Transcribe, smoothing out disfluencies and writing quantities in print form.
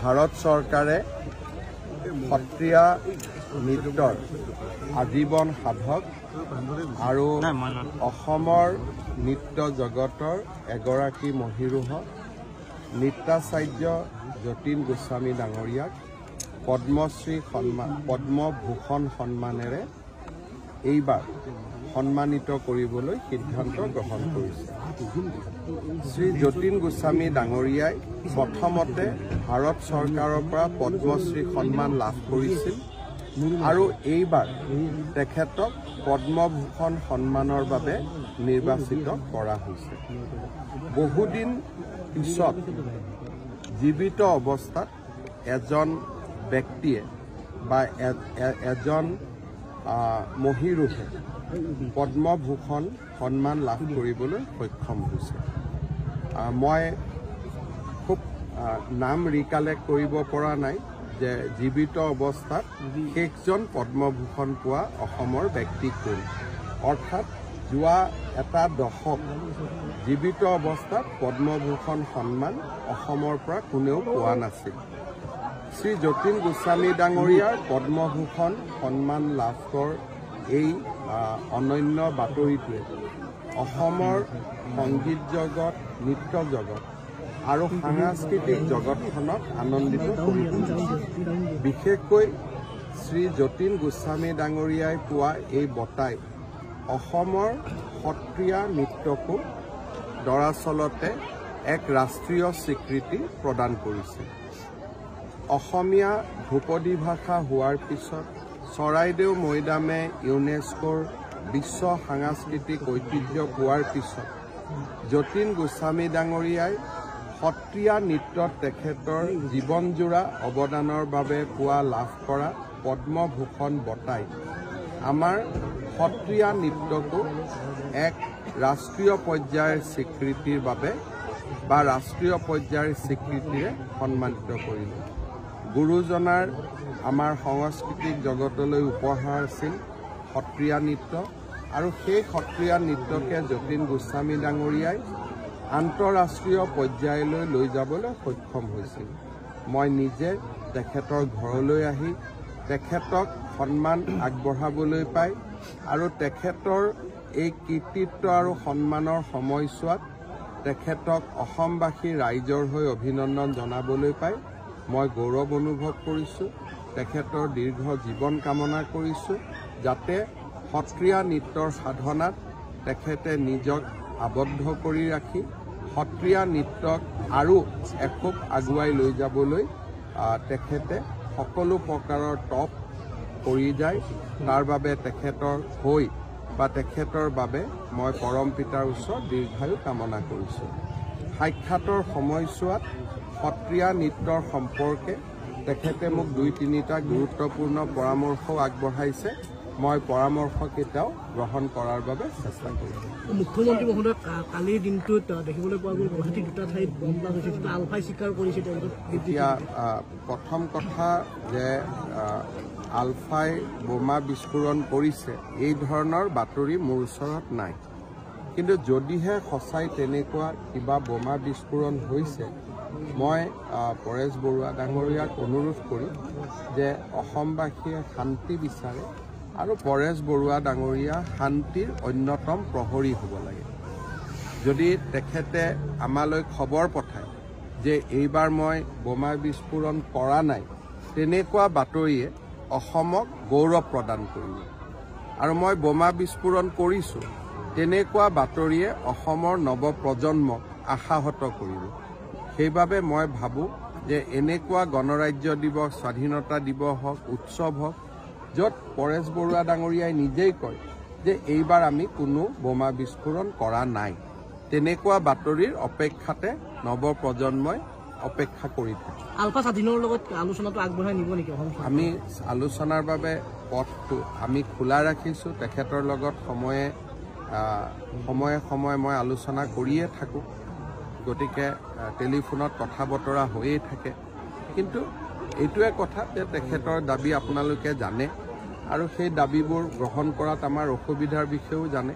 ভাৰত চৰকাৰে সত্ৰীয়া নৃত্যৰ আজীৱন সাধক আৰু অসমৰ নৃত্য জগতৰ এগৰাকী মহিৰুহ নৃত্যাচাৰ্য যতীন গোস্বামী ডাঙৰীয়াক পদ্মভূষণ সন্মানেৰে এইবাৰ সন্মানিত কৰিবলৈ সিদ্ধান্ত গ্ৰহণ কৰিছে। শ্ৰী যতীন গোস্বামী ডাঙৰীয়াই প্ৰথমতে ভাৰত চৰকাৰৰ পৰা পদ্মশ্ৰী সন্মান লাভ কৰিছিল আৰু এইবাৰ তেখেতক পদ্মভূষণ সন্মানৰ বাবে নিৰ্বাচিত কৰা হৈছে। বহুদিন পিছত জীৱিত অৱস্থাত এজন ব্যক্তিয়ে বা এজন মহিৰুহে পদ্মভূষণ সন্মান লাভ কৰিবলৈ সক্ষম হৈছে। মই খুব নাম ৰিকালেক্ট কৰিব পৰা নাই যে জীৱিত অৱস্থাত শেষজন পদ্মভূষণ পোৱা অসমৰ ব্যক্তি কোন, অৰ্থাৎ যোৱা এটা দশক জীৱিত অৱস্থাত পদ্মভূষণ সন্মান অসমৰ পৰা কোনেও পোৱা নাছিল। শ্ৰী যতীন গোস্বামী ডাঙৰীয়াৰ পদ্মভূষণ সন্মান লাভৰ এই অনন্য বাতৰিটোৱে অসমৰ সংগীত জগত, নৃত্য জগত আৰু সাংস্কৃতিক জগতখনক আনন্দিত কৰি তুলিছে। বিশেষকৈ শ্ৰী যতীন গোস্বামী ডাঙৰীয়াই পোৱা এই বঁটাই অসমৰ সত্ৰীয়া নৃত্যকো দৰাচলতে এক ৰাষ্ট্ৰীয় স্বীকৃতি প্ৰদান কৰিছে। অসমীয়া ধ্ৰুপদী ভাষা হোৱাৰ পিছত চৰাইদেউ মৈদামে ইউনেস্কোৰ বিশ্ব সাংস্কৃতিক ঐতিহ্য পোৱাৰ পিছত যতীন গোস্বামী ডাঙৰীয়াই সত্ৰীয়া নৃত্যত তেখেতৰ জীৱনজোৰা অৱদানৰ বাবে লাভ কৰা পদ্মভূষণ বঁটাই আমাৰ সত্ৰীয়া নৃত্যকো এক ৰাষ্ট্ৰীয় পৰ্যায়ৰ স্বীকৃতিৰ বাবে বা ৰাষ্ট্ৰীয় পৰ্যায়ৰ স্বীকৃতিৰে সন্মানিত কৰিলে। গুৰুজনাৰ আমাৰ সাংস্কৃতিক জগতলৈ উপহাৰ আছিল সত্ৰীয়া নৃত্য আৰু সেই সত্ৰীয়া নৃত্যকে যতীন গোস্বামী ডাঙৰীয়াই আন্তঃৰাষ্ট্ৰীয় পৰ্যায়লৈ লৈ যাবলৈ সক্ষম হৈছিল। মই নিজে তেখেতৰ ঘৰলৈ আহি তেখেতক সন্মান আগবঢ়াবলৈ পাই আৰু তেখেতৰ এই কৃতিত্ব আৰু সন্মানৰ সময়ছোৱাত তেখেতক অসমবাসী ৰাইজৰ হৈ অভিনন্দন জনাবলৈ পাই মই গৌৰৱ অনুভৱ কৰিছোঁ। তেখেতৰ দীৰ্ঘ জীৱন কামনা কৰিছোঁ, যাতে সত্ৰীয়া নৃত্যৰ সাধনাত তেখেতে নিজক আবদ্ধ কৰি ৰাখি সত্ৰীয়া নৃত্যক আৰু এখোপ আগুৱাই লৈ যাবলৈ তেখেতে সকলো প্ৰকাৰৰ তপ কৰি যায়। তাৰ বাবে তেখেতৰ হৈ বা তেখেতৰ বাবে মই পৰম পিতাৰ ওচৰত দীৰ্ঘায়ু কামনা কৰিছোঁ। সাক্ষাতৰ সময়ছোৱাত সত্ৰীয়া নৃত্যৰ সম্পৰ্কে তেখেতে মোক ২-৩টা গুৰুত্বপূৰ্ণ পৰামৰ্শও আগবঢ়াইছে। মই পৰামৰ্শকেইটাও গ্ৰহণ কৰাৰ বাবে চেষ্টা কৰিছোঁ। মুখ্যমন্ত্ৰী মহোদয় কালিৰ দিনটোত দেখিবলৈ পোৱা গ'ল গুৱাহাটী দুটা ঠাইত বম ব্লাষ্ট হৈছে, যিটো আলফাই স্বীকাৰ কৰিছে। এতিয়া প্ৰথম কথা যে আলফাই বোমা বিস্ফোৰণ কৰিছে এই ধৰণৰ বাতৰি মোৰ ওচৰত নাই, কিন্তু যদিহে সঁচাই তেনেকুৱা কিবা বোমা বিস্ফোৰণ হৈছে, মই পৰেশ বৰুৱা ডাঙৰীয়াক অনুৰোধ কৰিম যে অসমবাসীয়ে শান্তি বিচাৰে আৰু পৰেশ বৰুৱা ডাঙৰীয়া শান্তিৰ অন্যতম প্ৰহৰী হ'ব লাগে। যদি তেখেতে আমালৈ খবৰ পঠায় যে এইবাৰ মই বোমা বিস্ফোৰণ কৰা নাই, তেনেকুৱা বাতৰিয়ে অসমক গৌৰৱ প্ৰদান কৰিব। আৰু মই বোমা বিস্ফোৰণ কৰিছোঁ, তেনেকুৱা বাতৰিয়ে অসমৰ নৱপ্ৰজন্মক আশাহত কৰিব। সেইবাবে মই ভাবোঁ যে এনেকুৱা গণৰাজ্য দিৱস, স্বাধীনতা দিৱস হওক, উৎসৱ হওক, য'ত পৰেশ বৰুৱা ডাঙৰীয়াই নিজেই কয় যে এইবাৰ আমি কোনো বোমা বিস্ফোৰণ কৰা নাই, তেনেকুৱা বাতৰিৰ অপেক্ষাতে নৱপ্ৰজন্মই অপেক্ষা কৰি থাকে। আলফা স্বাধীনৰ লগত আলোচনাটো আগবঢ়াই নিব নেকি? আমি আলোচনাৰ বাবে পথটো আমি খোলা ৰাখিছোঁ। তেখেতৰ লগত সময়ে সময়ে মই আলোচনা কৰিয়ে থাকোঁ, গতিকে টেলিফোনত কথা বতৰা হৈয়ে থাকে। কিন্তু এইটোৱে কথা যে তেখেতৰ দাবী আপোনালোকে জানে আৰু সেই দাবীবোৰ গ্ৰহণ কৰাত আমাৰ অসুবিধাৰ বিষয়েও জানে।